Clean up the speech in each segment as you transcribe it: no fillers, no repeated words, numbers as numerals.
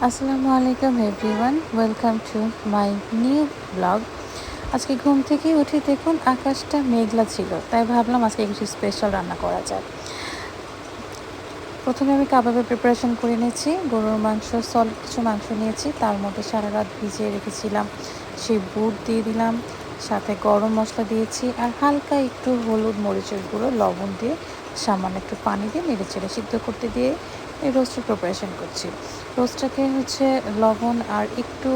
আসসালামু আলাইকুম everyone, welcome to my new blog. আজকে ঘুম থেকে উঠে দেখুন আকাশটা মেঘলা ছিল, তাই ভাবলাম আজকে কিছু স্পেশাল রান্না করা যায়। প্রথমে আমি কাবাবের প্রিপারেশন করে নিয়েছি। গরুর মাংস, সলিড কিছু মাংস নিয়েছি, তার মধ্যে সারা রাত ভিজিয়ে রেখেছিলাম সেই বুট দিয়ে দিলাম, সাথে গরম মশলা দিয়েছি আর হালকা একটু হলুদ, মরিচের গুঁড়ো, লবণ দিয়ে সামান্য একটু পানি দিয়ে নেড়ে চেড়ে সিদ্ধ করতে দিয়ে এই রোস্টের প্রিপারেশন করছি। রোস্টটাকে লবণ আর একটু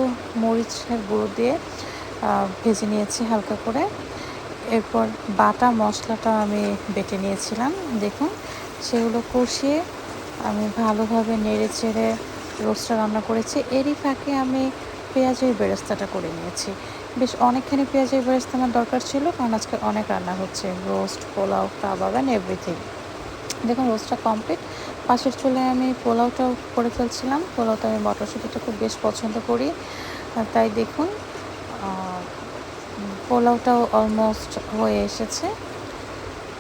মরিচের গুঁড়ো দিয়ে ভেজে নিয়েছি হালকা করে। এরপর বাটা মশলাটা আমি বেটে নিয়েছিলাম, দেখুন সেগুলো কষিয়ে আমি ভালোভাবে নেড়ে চেড়ে রোস্টটা রান্না করেছি। এরই ফাঁকে আমি পেঁয়াজের বেরেস্তাটা করে নিয়েছি। বেশ অনেকখানি পেঁয়াজের বেরেস্তা আমার দরকার ছিল, কারণ আজকে অনেক রান্না হচ্ছে, roast, pulao, kebab and everything. দেখুন রোস্টটা কমপ্লিট। পাশের চুলায় আমি পোলাওটাও করে ফেলছিলাম। পোলাওটা আমি মটরশুঁটিটা খুব বেশ পছন্দ করি, তাই দেখুন পোলাওটাও অলমোস্ট হয়ে এসেছে।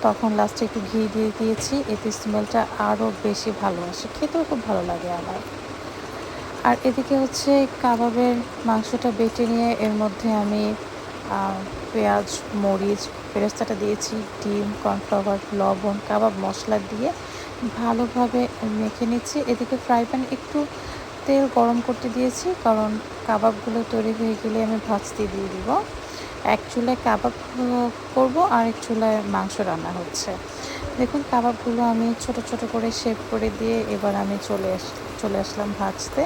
তখন লাস্টে একটু ঘি দিয়ে দিয়েছি, এতে স্মেলটা আরও বেশি ভালো আসে, খেতেও খুব ভালো লাগে আমার। আর এদিকে কাবাবের মাংসটা বেটে নিয়ে এর মধ্যে আমি পেঁয়াজ, মরিচ, বেরেস্তাটা দিয়েছি, ডিম, কর্নফ্লাওয়ার, লবণ, কাবাব মশলা দিয়ে ভালোভাবে মেখে নিচ্ছি। এদিকে ফ্রাই প্যান একটু তেল গরম করতে দিয়েছি, কারণ কাবাবগুলো তৈরি হয়ে গেলে আমি ভাজতে দিয়ে দিব। এক চুলায় কাবাব করব আর এক চুলায় মাংস রান্না হচ্ছে। দেখুন কাবাবগুলো আমি ছোট ছোট করে শেপ করে দিয়ে এবার আমি চলে আসলাম ভাজতে।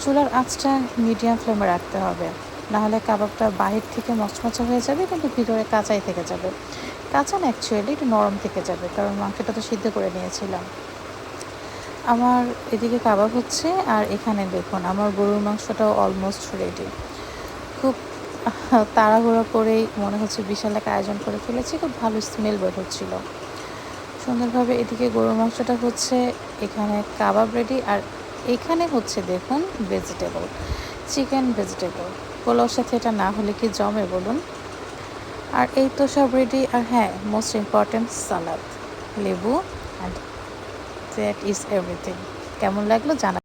চুলার আঁচটা মিডিয়াম ফ্লেমে রাখতে হবে, নাহলে কাবাবটা বাহির থেকে মচমচে হয়ে যাবে কিন্তু ভিতরে কাঁচাই থেকে যাবে। কাঁচা না, অ্যাকচুয়ালি একটু নরম থেকে যাবে, কারণ মাংসটা তো সিদ্ধ করে নিয়েছিলাম। আমার এদিকে কাবাব হচ্ছে আর এখানে দেখুন আমার গরুর মাংসটাও অলমোস্ট রেডি। খুব তাড়াহুড়ো করেই মনে হচ্ছে বিশাল এক আয়োজন করে ফেলেছি, খুব ভালো স্মেল বের হচ্ছিল সুন্দরভাবে। এদিকে গরুর মাংসটা হচ্ছে, এখানে কাবাব রেডি, আর এখানে দেখুন ভেজিটেবল, চিকেন ভেজিটেবল। পোলাওর সাথে এটা না হলে কি জমে বলুন। আর এই তো সব রেডি। আর হ্যাঁ, মোস্ট ইম্পর্ট্যান্ট সালাদ, লেবু, অ্যান্ড দ্যাট ইজ এভরিথিং। কেমন লাগলো জানা।